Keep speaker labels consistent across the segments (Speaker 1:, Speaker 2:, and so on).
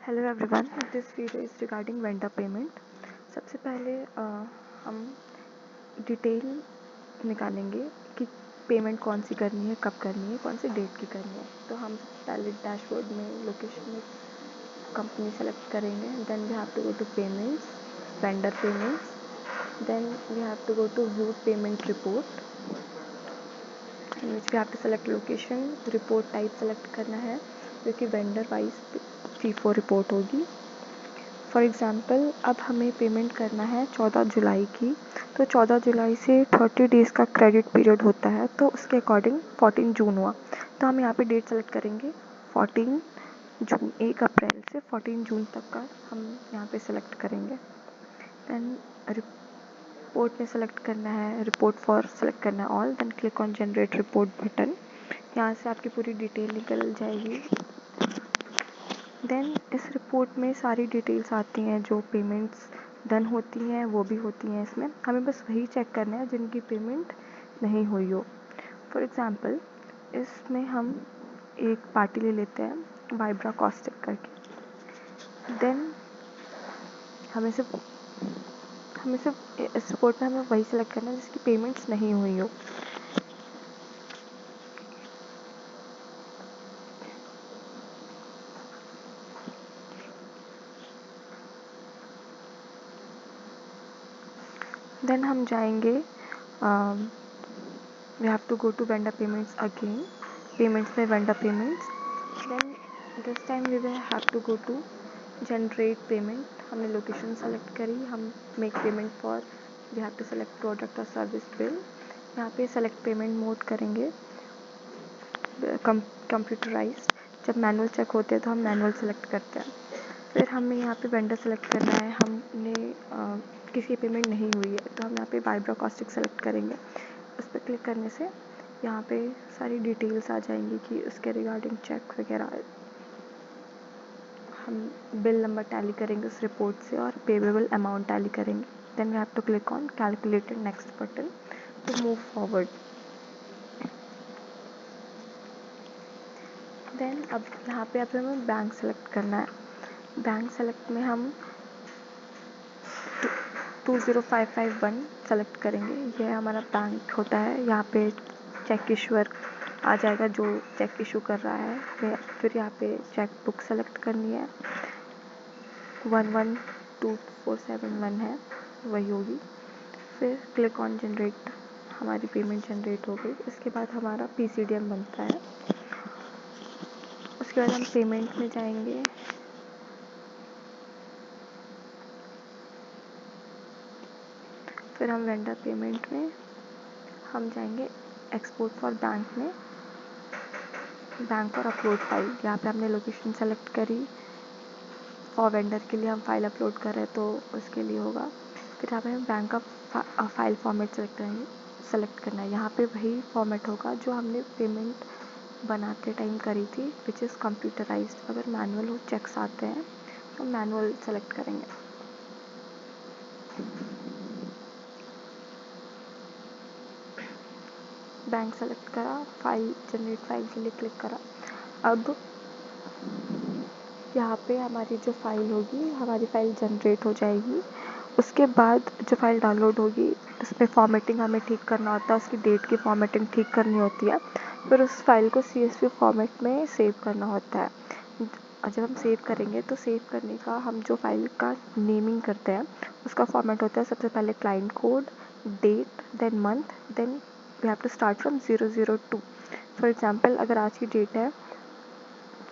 Speaker 1: Hello everyone, this video is regarding vendor payment. सबसे पहले हम डिटेल निकालेंगे कि पेमेंट कौन सी करनी है, कब करनी है, कौन सी डेट की करनी है। तो हम पहले डैशबोर्ड में लोकेशन में कंपनी सेलेक्ट करेंगे। Then we have to go to payments, vendor payments. Then we have to go to view payment report in which we have to select location. Report type select करना है क्योंकि vendor wise FIFO report होगी। For example अब हमें payment करना है 14 जुलाई की, तो 14 जुलाई से 30 डेज़ का क्रेडिट पीरियड होता है, तो उसके अकॉर्डिंग 14 जून हुआ। तो हम यहाँ पे डेट सेलेक्ट करेंगे 14 जून, 1 अप्रैल से 14 जून तक का हम यहाँ पे सेलेक्ट करेंगे। देन रिपोर्ट में सेलेक्ट करना है, रिपोर्ट फॉर सेलेक्ट करना है all. Then click on generate report button. यहाँ से आपकी पूरी डिटेल निकल जाएगी। देन इस रिपोर्ट में सारी डिटेल्स आती हैं, जो पेमेंट्स डन होती हैं वो भी होती हैं इसमें। हमें बस वही चेक करना है जिनकी पेमेंट नहीं हुई हो। फॉर एग्ज़ाम्पल इसमें हम एक पार्टी ले लेते हैं वाइब्रा कॉस्टिक करके। देन हमें सिर्फ इस रिपोर्ट में हमें वही सेलेक्ट करना है जिसकी पेमेंट्स नहीं हुई हो। देन हम जाएंगे, we have to go to vendor payments again, payments में vendor payments. Then this time we will have to go to generate payment. हमने लोकेशन सेलेक्ट करी, हम make payment for, we have to select product और service bill. यहाँ पे select payment mode करेंगे computerise. जब manual check होते हैं तो हम मैनुअल सेलेक्ट करते हैं। फिर हमें यहाँ पे वेंडर सेलेक्ट करना है। हमने किसी की पेमेंट नहीं हुई है तो हम यहाँ पे वाइब्रा कॉस्टिक सेलेक्ट करेंगे। उस पर क्लिक करने से यहाँ पे सारी डिटेल्स आ जाएंगी कि उसके रिगार्डिंग चेक वगैरह। हम बिल नंबर टैली करेंगे उस रिपोर्ट से और पेबल अमाउंट टैली करेंगे। Then we have to click on calculated next button to move forward. Then अब यहाँ पे हमें बैंक सेलेक्ट करना है। बैंक सेलेक्ट में हम 20551 सेलेक्ट करेंगे। यह हमारा बैंक होता है। यहाँ पे चेक इशूअर आ जाएगा जो चेक इशू कर रहा है। फिर यहाँ पे चेक बुक सेलेक्ट करनी है, 112471 है, वही होगी। फिर क्लिक ऑन जनरेट, हमारी पेमेंट जनरेट हो गई। इसके बाद हमारा PCDM बनता है। उसके बाद हम पेमेंट में जाएंगे। फिर हम वेंडर पेमेंट में हम जाएंगे एक्सपोर्ट फॉर बैंक में, बैंक और अपलोड फाइल। यहाँ पे हमने लोकेशन सेलेक्ट करी, और वेंडर के लिए हम फाइल अपलोड कर रहे हैं तो उसके लिए होगा। फिर यहाँ पे हम बैंक का फाइल फॉर्मेट सेलेक्ट करना है। यहाँ पे वही फॉर्मेट होगा जो हमने पेमेंट बनाते टाइम करी थी, विच इज़ कंप्यूटराइज्ड। अगर मैनुअल हो चेक्स आते हैं तो मैनुअल सेलेक्ट करेंगे। बैंक सेलेक्ट करा, फाइल जनरेट फाइल के लिए क्लिक करा। अब यहाँ पे हमारी जो फाइल होगी, हमारी फाइल जनरेट हो जाएगी। उसके बाद जो फाइल डाउनलोड होगी उसमें फॉर्मेटिंग हमें ठीक करना होता है, उसकी डेट की फॉर्मेटिंग ठीक करनी होती है। फिर उस फाइल को CSV फॉर्मेट में सेव करना होता है। और जब हम सेव करेंगे तो सेव करने का हम जो फाइल का नेमिंग करते हैं उसका फॉर्मेट होता है। सबसे पहले client code, date, then month, then we have to start from 002। For example अगर आज की डेट है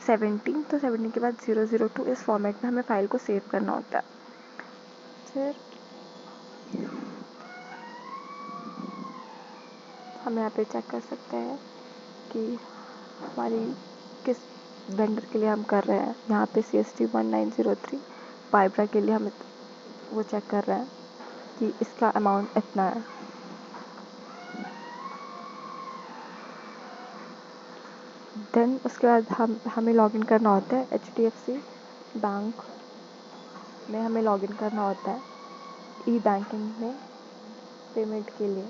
Speaker 1: 17, तो 17 के बाद 002 इस फॉर्मेट में हमें फाइल को सेव करना होता है। फिर हम यहाँ पे चेक कर सकते हैं कि हमारी किस वेंडर के लिए हम कर रहे हैं। यहाँ पे CST 1903 वाइब्रा के लिए हम वो चेक कर रहे हैं कि इसका अमाउंट इतना है। देन उसके बाद हमें लॉगिन करना होता है HDFC बैंक में, हमें लॉगिन करना होता है ई-बैंकिंग में पेमेंट के लिए।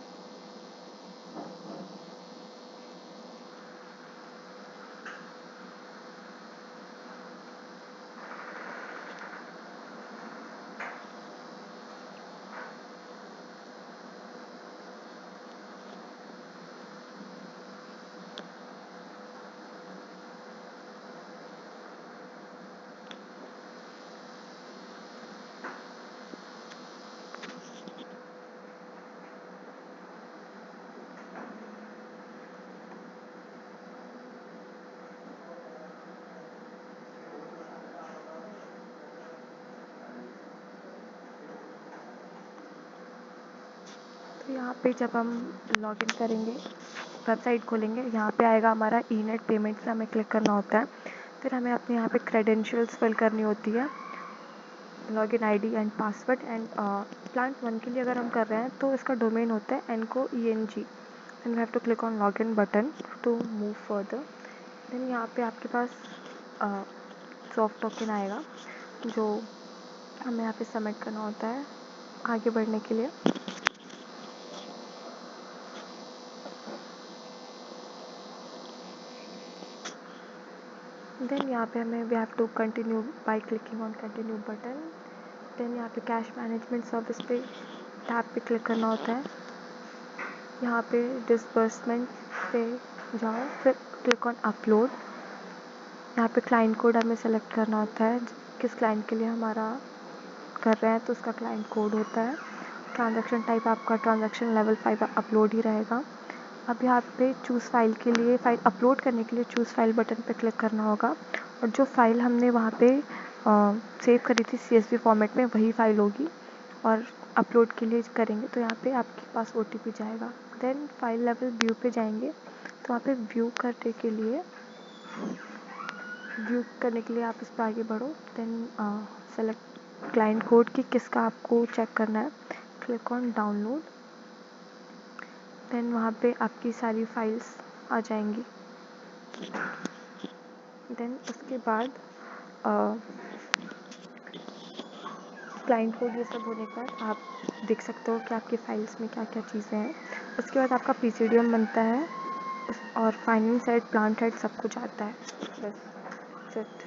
Speaker 1: तो यहाँ पे जब हम लॉगिन करेंगे, वेबसाइट खोलेंगे, यहाँ पे आएगा हमारा ई-नेट पेमेंट पे हमें क्लिक करना होता है। फिर हमें अपने यहाँ पे क्रेडेंशियल्स फिल करनी होती है, login ID and password. And plant 1 के लिए अगर हम कर रहे हैं तो इसका डोमेन होता है enco.eng। Then we have to click on login button to move further. Then यहाँ पे आपके पास सॉफ्ट टोकन आएगा जो हमें यहाँ पे सबमिट करना होता है आगे बढ़ने के लिए। देन यहाँ पे हमें we have to continue by clicking on continue button. Then यहाँ पे कैश मैनेजमेंट सर्विस पे टैब पे क्लिक करना होता है। यहाँ पे डिसबर्समेंट पे जाओ, फिर क्लिक ऑन अपलोड। यहाँ पे क्लाइंट कोड हमें सेलेक्ट करना होता है, किस क्लाइंट के लिए हमारा कर रहे हैं तो उसका क्लाइंट कोड होता है। ट्रांजैक्शन टाइप आपका ट्रांजैक्शन लेवल 5 अपलोड ही रहेगा। अब यहाँ पे चूज़ फाइल के लिए, फाइल अपलोड करने के लिए चूज़ फाइल बटन पे क्लिक करना होगा, और जो फाइल हमने वहाँ पे सेव करी थी CSV फॉर्मेट में वही फाइल होगी। और अपलोड के लिए करेंगे तो यहाँ पे आपके पास OTP जाएगा। देन फाइल लेवल व्यू पे जाएंगे तो वहाँ पे व्यू करने के लिए आप इस पर आगे बढ़ो। देन सेलेक्ट क्लाइंट कोड कि किसका आपको चेक करना है, क्लिक ऑन डाउनलोड। देन वहाँ पे आपकी सारी फाइल्स आ जाएंगी। देन उसके बाद क्लाइंट कोड ये सब होने के बाद आप देख सकते हो कि आपकी फाइल्स में क्या क्या चीज़ें हैं। उसके बाद आपका PCDM बनता है और फाइनेंस साइड, प्लांट साइड सब कुछ आता है। बस इट।